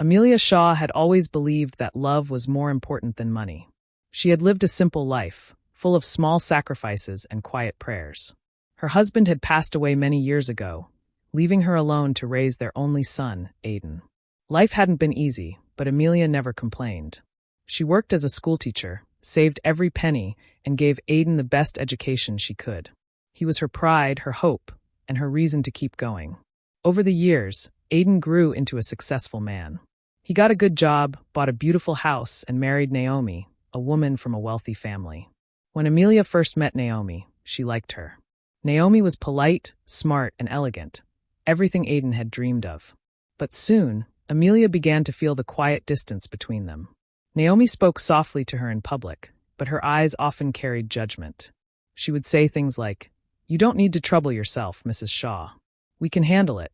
Amelia Shaw had always believed that love was more important than money. She had lived a simple life, full of small sacrifices and quiet prayers. Her husband had passed away many years ago, leaving her alone to raise their only son, Aiden. Life hadn't been easy, but Amelia never complained. She worked as a schoolteacher, saved every penny, and gave Aiden the best education she could. He was her pride, her hope, and her reason to keep going. Over the years, Aiden grew into a successful man. He got a good job, bought a beautiful house, and married Naomi, a woman from a wealthy family. When Amelia first met Naomi, she liked her. Naomi was polite, smart, and elegant, everything Aiden had dreamed of. But soon, Amelia began to feel the quiet distance between them. Naomi spoke softly to her in public, but her eyes often carried judgment. She would say things like, "You don't need to trouble yourself, Mrs. Shaw. We can handle it,"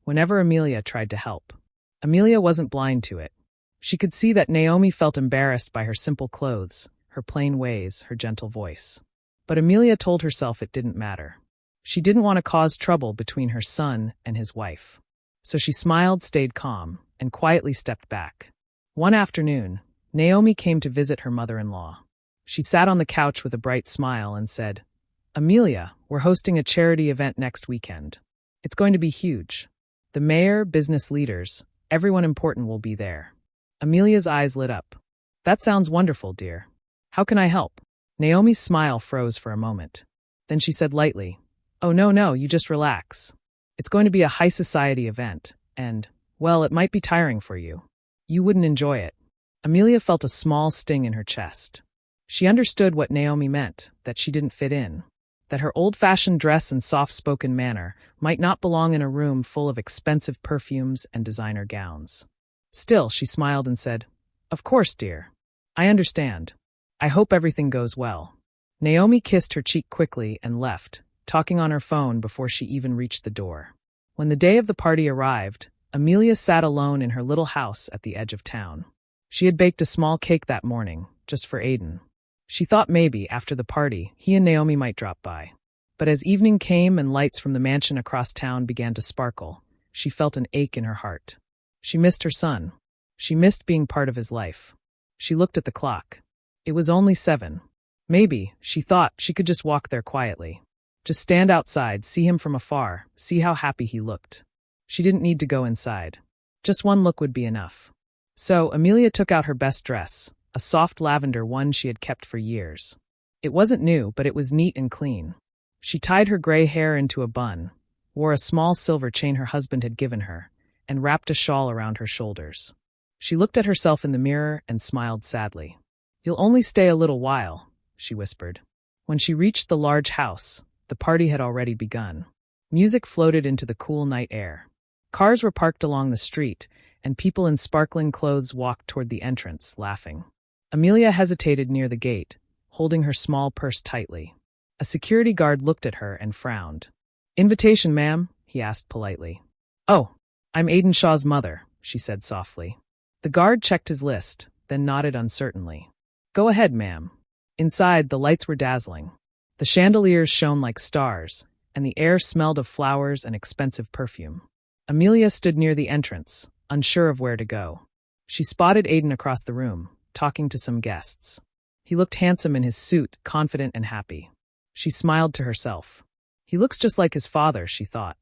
whenever Amelia tried to help. Amelia wasn't blind to it. She could see that Naomi felt embarrassed by her simple clothes, her plain ways, her gentle voice. But Amelia told herself it didn't matter. She didn't want to cause trouble between her son and his wife. So she smiled, stayed calm, and quietly stepped back. One afternoon, Naomi came to visit her mother-in-law. She sat on the couch with a bright smile and said, "Amelia, we're hosting a charity event next weekend. It's going to be huge. The mayor, business leaders, everyone important will be there." Amelia's eyes lit up. "That sounds wonderful, dear. How can I help?" Naomi's smile froze for a moment. Then she said lightly, "Oh, no, you just relax. It's going to be a high society event, and, well, it might be tiring for you. You wouldn't enjoy it." Amelia felt a small sting in her chest. She understood what Naomi meant, that she didn't fit in, that her old-fashioned dress and soft-spoken manner might not belong in a room full of expensive perfumes and designer gowns. Still, she smiled and said, "Of course, dear. I understand. I hope everything goes well." Naomi kissed her cheek quickly and left, talking on her phone before she even reached the door. When the day of the party arrived, Amelia sat alone in her little house at the edge of town. She had baked a small cake that morning, just for Aiden. She thought maybe, after the party, he and Naomi might drop by. But as evening came and lights from the mansion across town began to sparkle, she felt an ache in her heart. She missed her son. She missed being part of his life. She looked at the clock. It was only 7. Maybe, she thought, she could just walk there quietly. Just stand outside, see him from afar, see how happy he looked. She didn't need to go inside. Just one look would be enough. So, Amelia took out her best dress, a soft lavender one she had kept for years. It wasn't new, but it was neat and clean. She tied her gray hair into a bun, wore a small silver chain her husband had given her, and wrapped a shawl around her shoulders. She looked at herself in the mirror and smiled sadly. "You'll only stay a little while," she whispered. When she reached the large house, the party had already begun. Music floated into the cool night air. Cars were parked along the street, and people in sparkling clothes walked toward the entrance, laughing. Amelia hesitated near the gate, holding her small purse tightly. A security guard looked at her and frowned. "Invitation, ma'am?" he asked politely. "Oh, I'm Aiden Shaw's mother," she said softly. The guard checked his list, then nodded uncertainly. "Go ahead, ma'am." Inside, the lights were dazzling. The chandeliers shone like stars, and the air smelled of flowers and expensive perfume. Amelia stood near the entrance, unsure of where to go. She spotted Aiden across the room, talking to some guests. He looked handsome in his suit, confident and happy. She smiled to herself. He looks just like his father, she thought.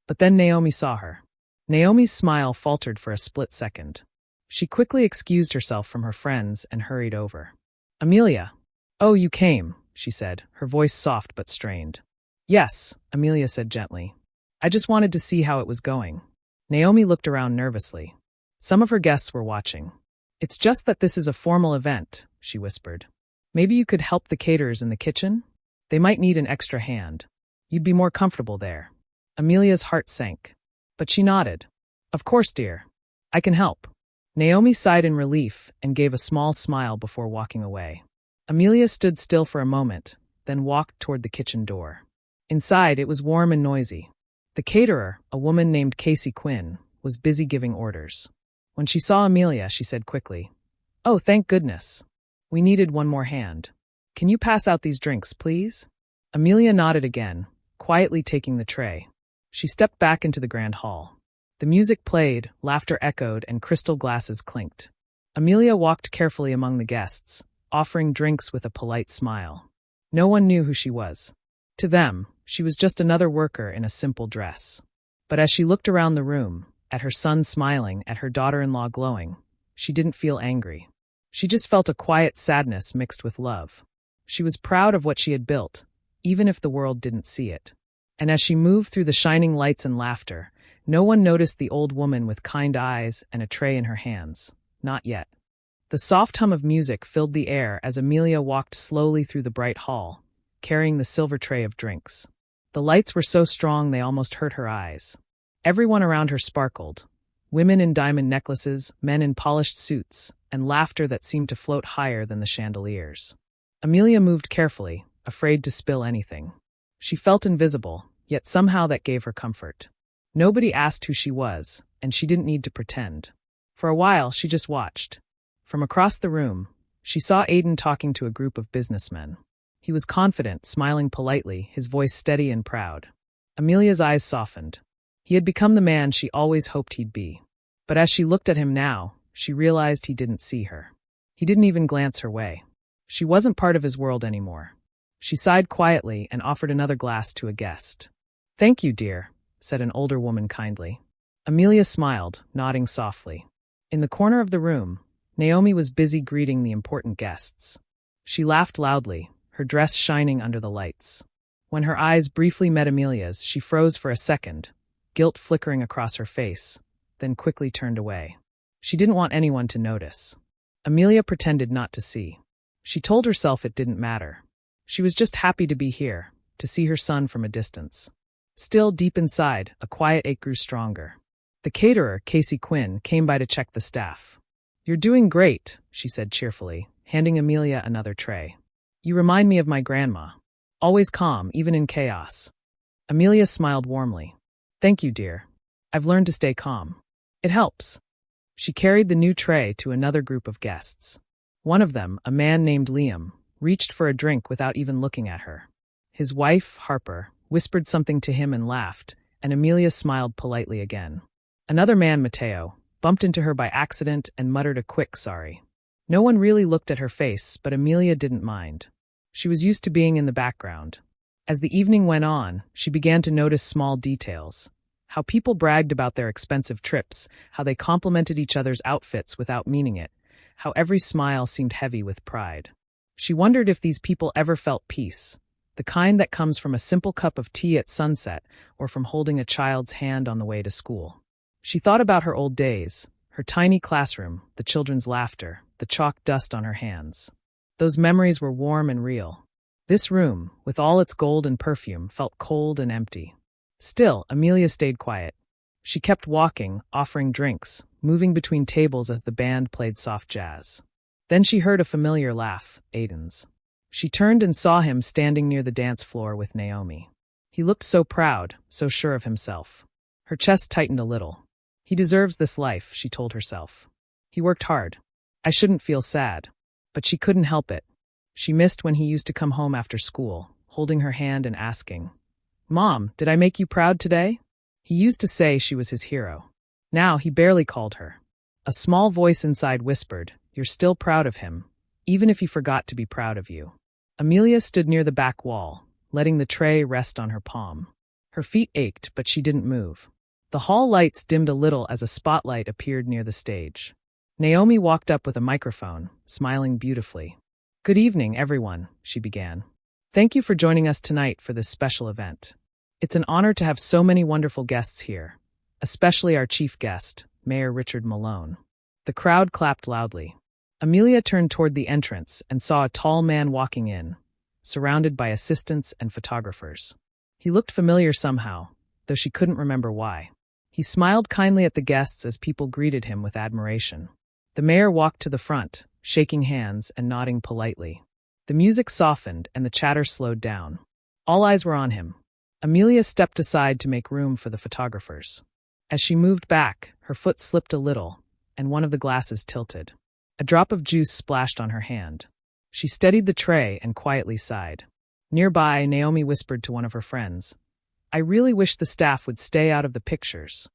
But then Naomi saw her. Naomi's smile faltered for a split second. She quickly excused herself from her friends and hurried over. "Amelia." "Oh, you came," she said, her voice soft but strained. "Yes," Amelia said gently. "I just wanted to see how it was going." Naomi looked around nervously. Some of her guests were watching. "It's just that this is a formal event," she whispered. "Maybe you could help the caterers in the kitchen? They might need an extra hand. You'd be more comfortable there." Amelia's heart sank. But she nodded. "Of course, dear. I can help." Naomi sighed in relief and gave a small smile before walking away. Amelia stood still for a moment, then walked toward the kitchen door. Inside, it was warm and noisy. The caterer, a woman named Casey Quinn, was busy giving orders. When she saw Amelia, she said quickly, "Oh, thank goodness. We needed one more hand. Can you pass out these drinks, please?" Amelia nodded again, quietly taking the tray. She stepped back into the grand hall. The music played, laughter echoed, and crystal glasses clinked. Amelia walked carefully among the guests, offering drinks with a polite smile. No one knew who she was. To them, she was just another worker in a simple dress. But as she looked around the room, at her son smiling, at her daughter-in-law glowing, she didn't feel angry. She just felt a quiet sadness mixed with love. She was proud of what she had built, even if the world didn't see it. And as she moved through the shining lights and laughter, no one noticed the old woman with kind eyes and a tray in her hands. Not yet. The soft hum of music filled the air as Amelia walked slowly through the bright hall, carrying the silver tray of drinks. The lights were so strong they almost hurt her eyes. Everyone around her sparkled. Women in diamond necklaces, men in polished suits, and laughter that seemed to float higher than the chandeliers. Amelia moved carefully, afraid to spill anything. She felt invisible, yet somehow that gave her comfort. Nobody asked who she was, and she didn't need to pretend. For a while, she just watched. From across the room, she saw Aiden talking to a group of businessmen. He was confident, smiling politely, his voice steady and proud. Amelia's eyes softened. He had become the man she always hoped he'd be. But as she looked at him now, she realized he didn't see her. He didn't even glance her way. She wasn't part of his world anymore. She sighed quietly and offered another glass to a guest. "Thank you, dear," said an older woman kindly. Amelia smiled, nodding softly. In the corner of the room, Naomi was busy greeting the important guests. She laughed loudly, her dress shining under the lights. When her eyes briefly met Amelia's, she froze for a second, guilt flickering across her face, then quickly turned away. She didn't want anyone to notice. Amelia pretended not to see. She told herself it didn't matter. She was just happy to be here, to see her son from a distance. Still, deep inside, a quiet ache grew stronger. The caterer, Casey Quinn, came by to check the staff. "You're doing great," she said cheerfully, handing Amelia another tray. "You remind me of my grandma. Always calm, even in chaos." Amelia smiled warmly. "Thank you, dear. I've learned to stay calm. It helps." She carried the new tray to another group of guests. One of them, a man named Liam, reached for a drink without even looking at her. His wife, Harper, whispered something to him and laughed, and Amelia smiled politely again. Another man, Mateo, bumped into her by accident and muttered a quick sorry. No one really looked at her face, but Amelia didn't mind. She was used to being in the background. As the evening went on, she began to notice small details. How people bragged about their expensive trips, how they complimented each other's outfits without meaning it, how every smile seemed heavy with pride. She wondered if these people ever felt peace, the kind that comes from a simple cup of tea at sunset or from holding a child's hand on the way to school. She thought about her old days, her tiny classroom, the children's laughter, the chalk dust on her hands. Those memories were warm and real. This room, with all its gold and perfume, felt cold and empty. Still, Amelia stayed quiet. She kept walking, offering drinks, moving between tables as the band played soft jazz. Then she heard a familiar laugh, Aiden's. She turned and saw him standing near the dance floor with Naomi. He looked so proud, so sure of himself. Her chest tightened a little. He deserves this life, she told herself. He worked hard. I shouldn't feel sad. But she couldn't help it. She missed when he used to come home after school, holding her hand and asking, "Mom, did I make you proud today?" He used to say she was his hero. Now he barely called her. A small voice inside whispered, "You're still proud of him, even if he forgot to be proud of you." Amelia stood near the back wall, letting the tray rest on her palm. Her feet ached, but she didn't move. The hall lights dimmed a little as a spotlight appeared near the stage. Naomi walked up with a microphone, smiling beautifully. "Good evening, everyone," she began. "Thank you for joining us tonight for this special event. It's an honor to have so many wonderful guests here, especially our chief guest, Mayor Richard Malone." The crowd clapped loudly. Amelia turned toward the entrance and saw a tall man walking in, surrounded by assistants and photographers. He looked familiar somehow, though she couldn't remember why. He smiled kindly at the guests as people greeted him with admiration. The mayor walked to the front, shaking hands and nodding politely. The music softened and the chatter slowed down. All eyes were on him. Amelia stepped aside to make room for the photographers. As she moved back, her foot slipped a little, and one of the glasses tilted. A drop of juice splashed on her hand. She steadied the tray and quietly sighed. Nearby, Naomi whispered to one of her friends, "I really wish the staff would stay out of the pictures."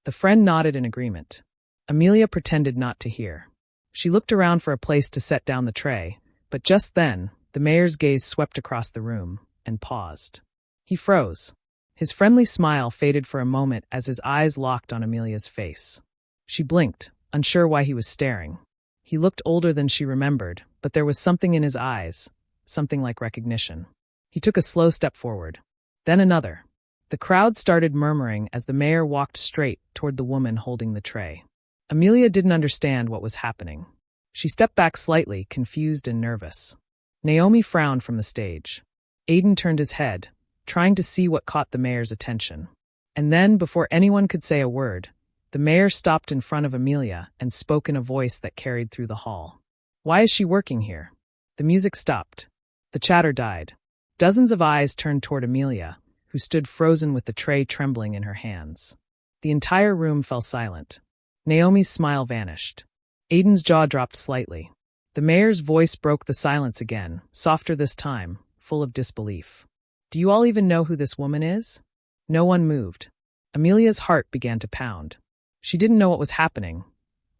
The friend nodded in agreement. Amelia pretended not to hear. She looked around for a place to set down the tray, but just then, the mayor's gaze swept across the room and paused. He froze. His friendly smile faded for a moment as his eyes locked on Amelia's face. She blinked, unsure why he was staring. He looked older than she remembered, but there was something in his eyes, something like recognition. He took a slow step forward. Then another. The crowd started murmuring as the mayor walked straight toward the woman holding the tray. Amelia didn't understand what was happening. She stepped back slightly, confused and nervous. Naomi frowned from the stage. Aiden turned his head, trying to see what caught the mayor's attention. And then, before anyone could say a word, the mayor stopped in front of Amelia and spoke in a voice that carried through the hall. "Why is she working here?" The music stopped. The chatter died. Dozens of eyes turned toward Amelia, who stood frozen with the tray trembling in her hands. The entire room fell silent. Naomi's smile vanished. Aiden's jaw dropped slightly. The mayor's voice broke the silence again, softer this time, full of disbelief. "Do you all even know who this woman is?" No one moved. Amelia's heart began to pound. She didn't know what was happening,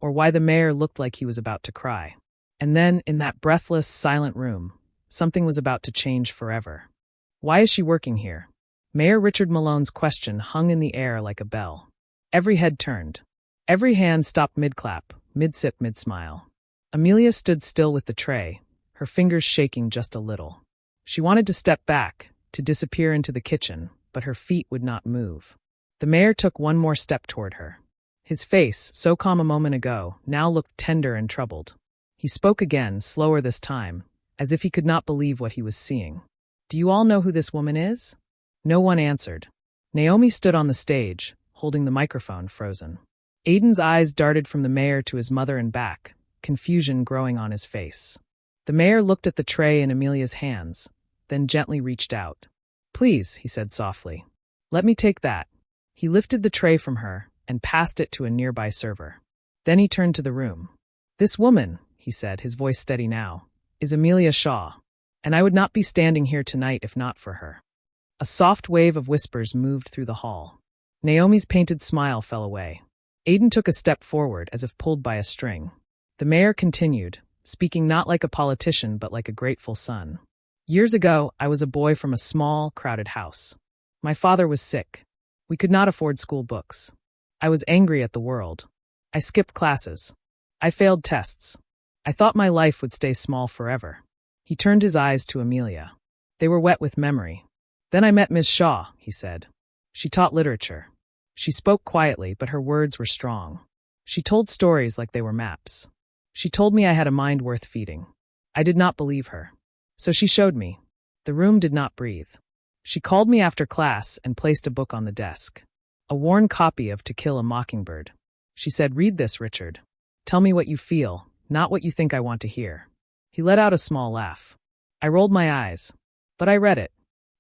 or why the mayor looked like he was about to cry. And then, in that breathless, silent room, something was about to change forever. "Why is she working here?" Mayor Richard Malone's question hung in the air like a bell. Every head turned. Every hand stopped mid-clap, mid-sip, mid-smile. Amelia stood still with the tray, her fingers shaking just a little. She wanted to step back, to disappear into the kitchen, but her feet would not move. The mayor took one more step toward her. His face, so calm a moment ago, now looked tender and troubled. He spoke again, slower this time, as if he could not believe what he was seeing. "Do you all know who this woman is?" No one answered. Naomi stood on the stage, holding the microphone, frozen. Aiden's eyes darted from the mayor to his mother and back, confusion growing on his face. The mayor looked at the tray in Amelia's hands, then gently reached out. "Please," he said softly. "Let me take that." He lifted the tray from her and passed it to a nearby server. Then he turned to the room. "This woman," he said, his voice steady now, "is Amelia Shaw, and I would not be standing here tonight if not for her." A soft wave of whispers moved through the hall. Naomi's painted smile fell away. Aiden took a step forward as if pulled by a string. The mayor continued, speaking not like a politician but like a grateful son. "Years ago, I was a boy from a small, crowded house. My father was sick. We could not afford school books. I was angry at the world. I skipped classes. I failed tests. I thought my life would stay small forever." He turned his eyes to Amelia. They were wet with memory. "Then I met Miss Shaw," he said. "She taught literature. She spoke quietly, but her words were strong. She told stories like they were maps. She told me I had a mind worth feeding. I did not believe her. So she showed me. The room did not breathe. She called me after class and placed a book on the desk. A worn copy of To Kill a Mockingbird. She said, 'Read this, Richard. Tell me what you feel, not what you think I want to hear.' He let out a small laugh. I rolled my eyes. But I read it.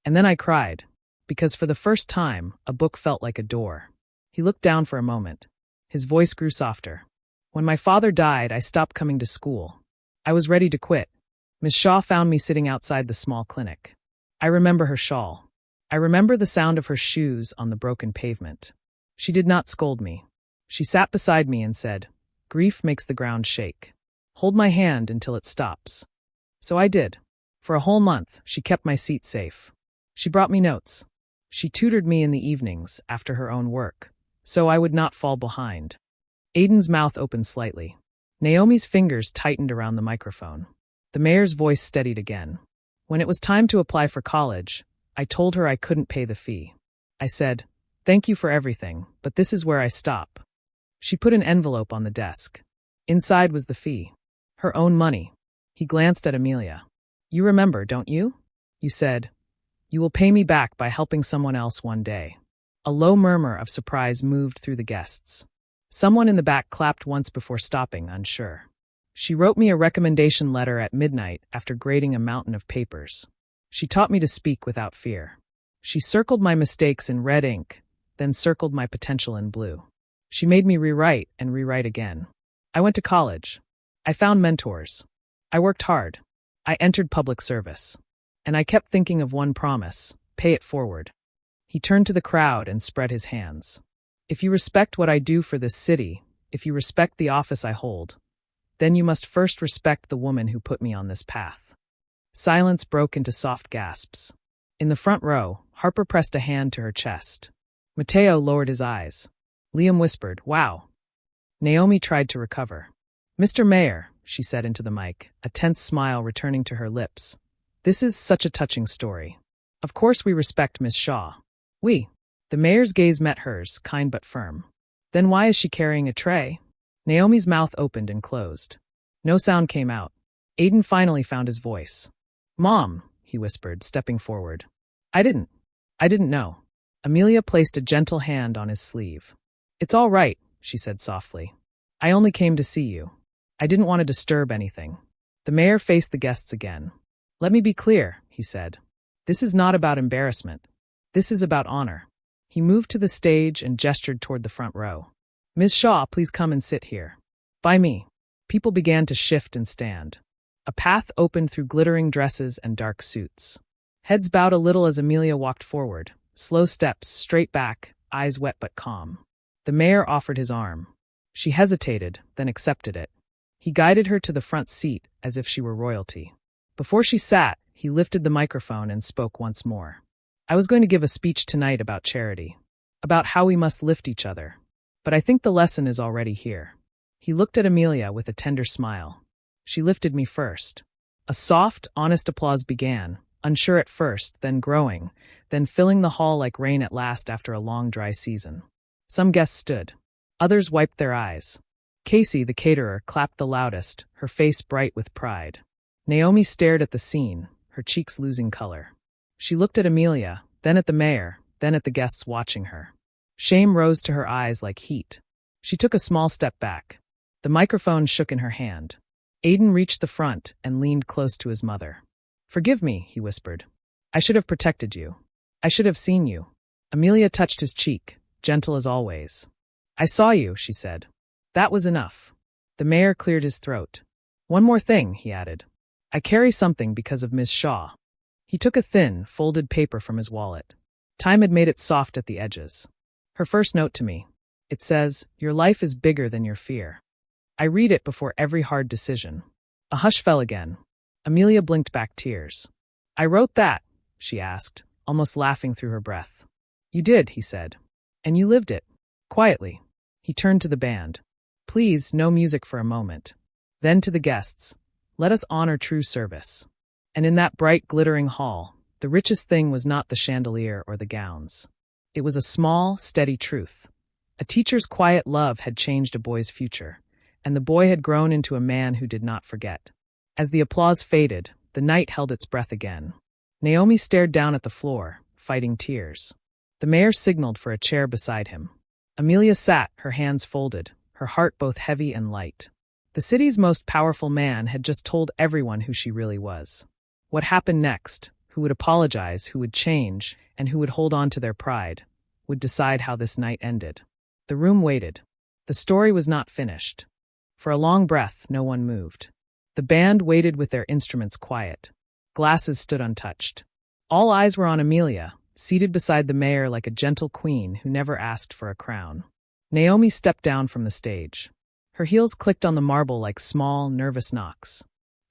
And then I cried, because for the first time, a book felt like a door." He looked down for a moment. His voice grew softer. "When my father died, I stopped coming to school. I was ready to quit. Miss Shaw found me sitting outside the small clinic. I remember her shawl. I remember the sound of her shoes on the broken pavement. She did not scold me. She sat beside me and said, 'Grief makes the ground shake. Hold my hand until it stops.' So I did. For a whole month, she kept my seat safe. She brought me notes. She tutored me in the evenings after her own work, so I would not fall behind." Aiden's mouth opened slightly. Naomi's fingers tightened around the microphone. The mayor's voice steadied again. "When it was time to apply for college, I told her I couldn't pay the fee. I said, 'Thank you for everything, but this is where I stop.' She put an envelope on the desk. Inside was the fee. Her own money." He glanced at Amelia. "You remember, don't you? You said, 'You will pay me back by helping someone else one day.'" A low murmur of surprise moved through the guests. Someone in the back clapped once before stopping, unsure. "She wrote me a recommendation letter at midnight after grading a mountain of papers. She taught me to speak without fear. She circled my mistakes in red ink, then circled my potential in blue. She made me rewrite and rewrite again. I went to college. I found mentors. I worked hard. I entered public service. And I kept thinking of one promise: pay it forward." He turned to the crowd and spread his hands. If you respect what I do for this city, if you respect the office I hold, then you must first respect the woman who put me on this path." Silence broke into soft gasps. In the front row, Harper pressed a hand to her chest. Mateo lowered his eyes. Liam whispered, "Wow." Naomi tried to recover. "Mr. Mayor," she said into the mic, a tense smile returning to her lips. "This is such a touching story. Of course we respect Miss Shaw. We." The mayor's gaze met hers, kind but firm. "Then why is she carrying a tray?" Naomi's mouth opened and closed. No sound came out. Aiden finally found his voice. "Mom," he whispered, stepping forward. I didn't know." Amelia placed a gentle hand on his sleeve. "It's all right," she said softly. "I only came to see you. I didn't want to disturb anything." The mayor faced the guests again. "Let me be clear," he said. "This is not about embarrassment. This is about honor." He moved to the stage and gestured toward the front row. "Ms. Shaw, please come and sit here. By me." People began to shift and stand. A path opened through glittering dresses and dark suits. Heads bowed a little as Amelia walked forward, slow steps, straight back, eyes wet but calm. The mayor offered his arm. She hesitated, then accepted it. He guided her to the front seat as if she were royalty. Before she sat, he lifted the microphone and spoke once more. "I was going to give a speech tonight about charity, about how we must lift each other. But I think the lesson is already here." He looked at Amelia with a tender smile. "She lifted me first." A soft, honest applause began, unsure at first, then growing, then filling the hall like rain at last after a long dry season. Some guests stood. Others wiped their eyes. Casey, the caterer, clapped the loudest, her face bright with pride. Naomi stared at the scene, her cheeks losing color. She looked at Amelia, then at the mayor, then at the guests watching her. Shame rose to her eyes like heat. She took a small step back. The microphone shook in her hand. Aiden reached the front and leaned close to his mother. "Forgive me," he whispered. "I should have protected you. I should have seen you." Amelia touched his cheek, gentle as always. "I saw you," she said. That was enough. The mayor cleared his throat. "One more thing," he added. "I carry something because of Miss Shaw." He took a thin, folded paper from his wallet. Time had made it soft at the edges. "Her first note to me. It says, 'Your life is bigger than your fear.' I read it before every hard decision." A hush fell again. Amelia blinked back tears. "I wrote that?" she asked, almost laughing through her breath. "You did," he said. "And you lived it. Quietly." He turned to the band. "Please, no music for a moment." Then to the guests. "Let us honor true service." And in that bright, glittering hall, the richest thing was not the chandelier or the gowns. It was a small, steady truth. A teacher's quiet love had changed a boy's future, and the boy had grown into a man who did not forget. As the applause faded, the night held its breath again. Naomi stared down at the floor, fighting tears. The mayor signaled for a chair beside him. Amelia sat, her hands folded, her heart both heavy and light. The city's most powerful man had just told everyone who she really was. What happened next, who would apologize, who would change, and who would hold on to their pride, would decide how this night ended. The room waited. The story was not finished. For a long breath, no one moved. The band waited with their instruments quiet. Glasses stood untouched. All eyes were on Amelia, seated beside the mayor like a gentle queen who never asked for a crown. Naomi stepped down from the stage. Her heels clicked on the marble like small, nervous knocks.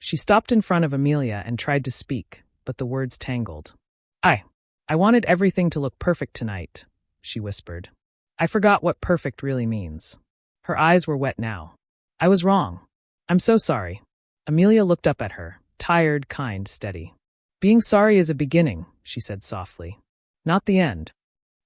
She stopped in front of Amelia and tried to speak, but the words tangled. I wanted everything to look perfect tonight," she whispered. "I forgot what perfect really means." Her eyes were wet now. "I was wrong. I'm so sorry." Amelia looked up at her, tired, kind, steady. "Being sorry is a beginning," she said softly. "Not the end."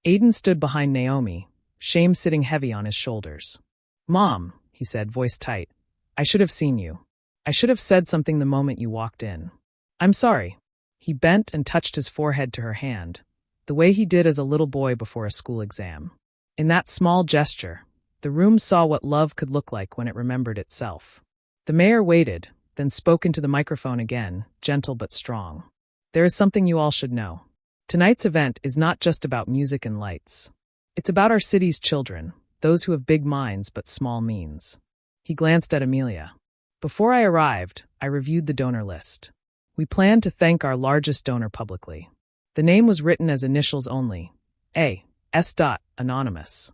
Aiden stood behind Naomi, shame sitting heavy on his shoulders. "Mom," he said, voice tight, "I should have seen you. I should have said something the moment you walked in. I'm sorry." He bent and touched his forehead to her hand, the way he did as a little boy before a school exam. In that small gesture, the room saw what love could look like when it remembered itself. The mayor waited, then spoke into the microphone again, gentle but strong. "There is something you all should know. Tonight's event is not just about music and lights. It's about our city's children, those who have big minds but small means." He glanced at Amelia. "Before I arrived, I reviewed the donor list. We planned to thank our largest donor publicly. The name was written as initials only, A.S. Anonymous.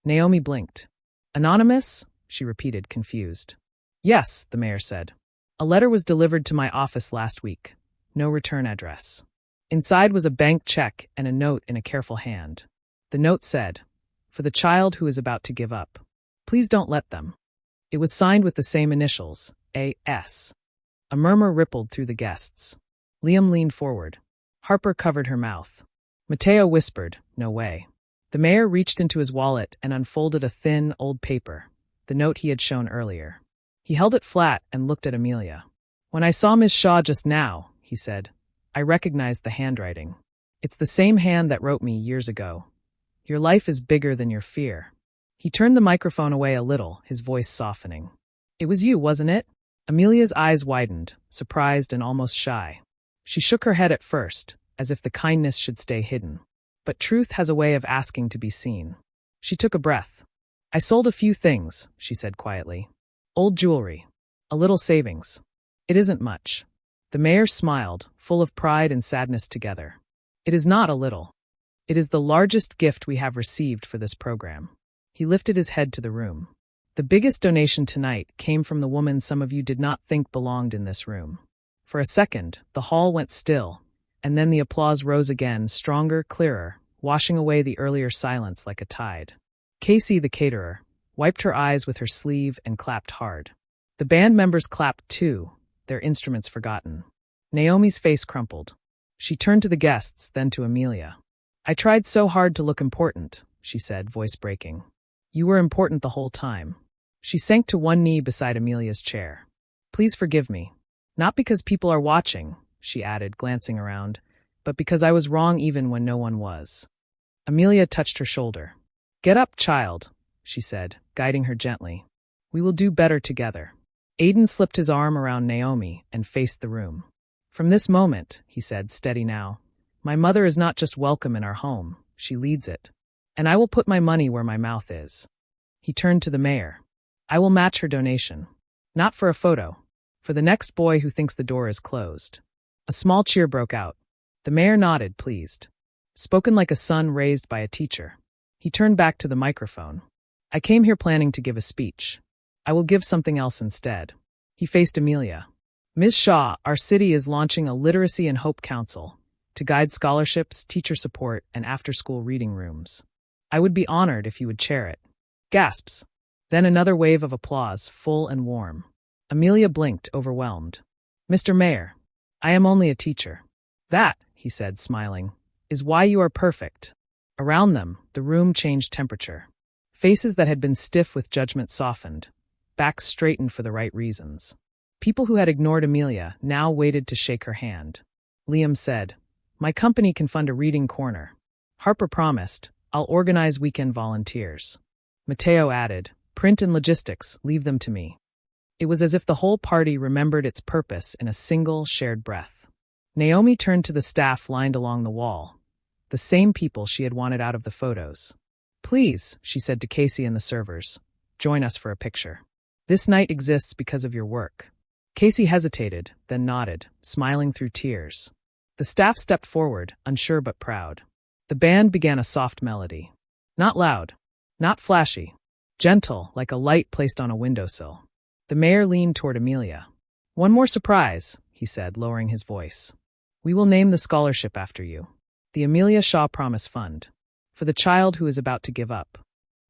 Naomi blinked. Anonymous? She repeated, confused. Yes, the mayor said. A letter was delivered to my office last week. No return address. Inside was a bank check and a note in a careful hand. The note said, "For the child who is about to give up. Please don't let them." It was signed with the same initials, A.S. A murmur rippled through the guests. Liam leaned forward. Harper covered her mouth. Mateo whispered, "No way." The mayor reached into his wallet and unfolded a thin, old paper, the note he had shown earlier. He held it flat and looked at Amelia. "When I saw Miss Shaw just now," he said, "I recognized the handwriting. It's the same hand that wrote me years ago. Your life is bigger than your fear." He turned the microphone away a little, his voice softening. "It was you, wasn't it?" Amelia's eyes widened, surprised and almost shy. She shook her head at first, as if the kindness should stay hidden. But truth has a way of asking to be seen. She took a breath. "I sold a few things," she said quietly. "Old jewelry. A little savings. It isn't much." The mayor smiled, full of pride and sadness together. "It is not a little. It is the largest gift we have received for this program." He lifted his head to the room. "The biggest donation tonight came from the woman some of you did not think belonged in this room." For a second, the hall went still, and then the applause rose again, stronger, clearer, washing away the earlier silence like a tide. Casey, the caterer, wiped her eyes with her sleeve and clapped hard. The band members clapped too, their instruments forgotten. Naomi's face crumpled. She turned to the guests, then to Amelia. "I tried so hard to look important," she said, voice breaking. "You were important the whole time." She sank to one knee beside Amelia's chair. "Please forgive me. Not because people are watching," she added, glancing around, "but because I was wrong even when no one was." Amelia touched her shoulder. "Get up, child," she said, guiding her gently. "We will do better together." Aiden slipped his arm around Naomi and faced the room. "From this moment," he said, steady now, "my mother is not just welcome in our home, she leads it. And I will put my money where my mouth is." He turned to the mayor. "I will match her donation. Not for a photo. For the next boy who thinks the door is closed." A small cheer broke out. The mayor nodded, pleased. Spoken like a son raised by a teacher. He turned back to the microphone. "I came here planning to give a speech. I will give something else instead." He faced Amelia. "Ms. Shaw, our city is launching a Literacy and Hope Council to guide scholarships, teacher support, and after-school reading rooms. I would be honored if you would chair it." Gasps. Then another wave of applause, full and warm. Amelia blinked, overwhelmed. "Mr. Mayor, I am only a teacher." "That," he said, smiling, "is why you are perfect." Around them, the room changed temperature. Faces that had been stiff with judgment softened, backs straightened for the right reasons. People who had ignored Amelia now waited to shake her hand. Liam said, "My company can fund a reading corner." Harper promised, "I'll organize weekend volunteers." Mateo added, "Print and logistics, leave them to me." It was as if the whole party remembered its purpose in a single, shared breath. Naomi turned to the staff lined along the wall, the same people she had wanted out of the photos. "Please," she said to Casey and the servers, "join us for a picture. This night exists because of your work." Casey hesitated, then nodded, smiling through tears. The staff stepped forward, unsure but proud. The band began a soft melody. Not loud, not flashy, gentle, like a light placed on a windowsill. The mayor leaned toward Amelia. "One more surprise," he said, lowering his voice. "We will name the scholarship after you. The Amelia Shaw Promise Fund. For the child who is about to give up."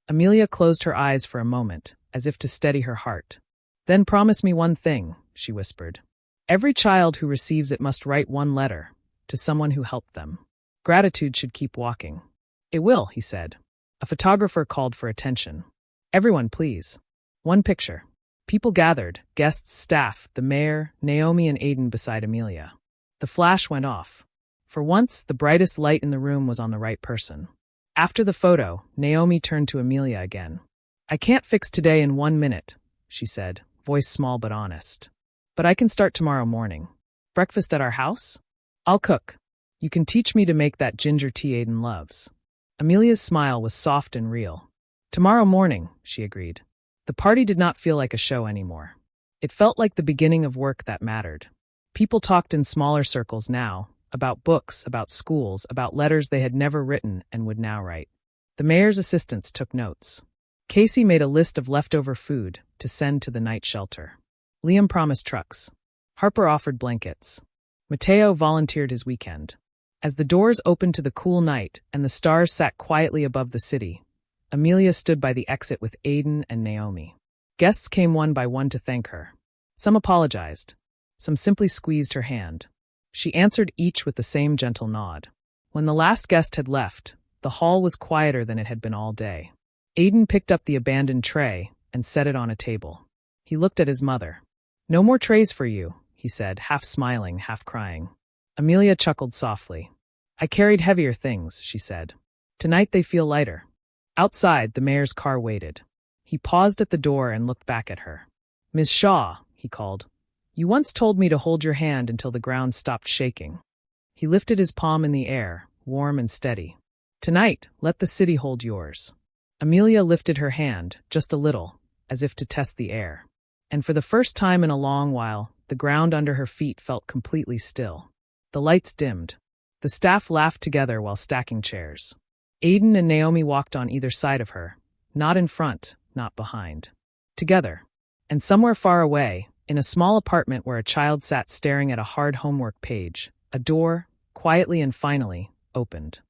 Amelia closed her eyes for a moment, as if to steady her heart. "Then promise me one thing," she whispered. "Every child who receives it must write one letter to someone who helped them. Gratitude should keep walking." "It will," he said. A photographer called for attention. "Everyone, please. One picture." People gathered, guests, staff, the mayor, Naomi and Aiden beside Amelia. The flash went off. For once, the brightest light in the room was on the right person. After the photo, Naomi turned to Amelia again. "I can't fix today in 1 minute," she said, voice small but honest. "But I can start tomorrow morning. Breakfast at our house? I'll cook. You can teach me to make that ginger tea Aiden loves." Amelia's smile was soft and real. "Tomorrow morning," she agreed. The party did not feel like a show anymore. It felt like the beginning of work that mattered. People talked in smaller circles now, about books, about schools, about letters they had never written and would now write. The mayor's assistants took notes. Casey made a list of leftover food to send to the night shelter. Liam promised trucks. Harper offered blankets. Mateo volunteered his weekend. As the doors opened to the cool night and the stars sat quietly above the city, Amelia stood by the exit with Aiden and Naomi. Guests came one by one to thank her. Some apologized. Some simply squeezed her hand. She answered each with the same gentle nod. When the last guest had left, the hall was quieter than it had been all day. Aiden picked up the abandoned tray and set it on a table. He looked at his mother. "No more trays for you," he said, half smiling, half crying. Amelia chuckled softly. "I carried heavier things," she said. "Tonight they feel lighter." Outside, the mayor's car waited. He paused at the door and looked back at her. "Ms. Shaw," he called, "you once told me to hold your hand until the ground stopped shaking." He lifted his palm in the air, warm and steady. "Tonight, let the city hold yours." Amelia lifted her hand, just a little, as if to test the air. And for the first time in a long while, the ground under her feet felt completely still. The lights dimmed. The staff laughed together while stacking chairs. Aiden and Naomi walked on either side of her, not in front, not behind. Together. And somewhere far away, in a small apartment where a child sat staring at a hard homework page, a door, quietly and finally, opened.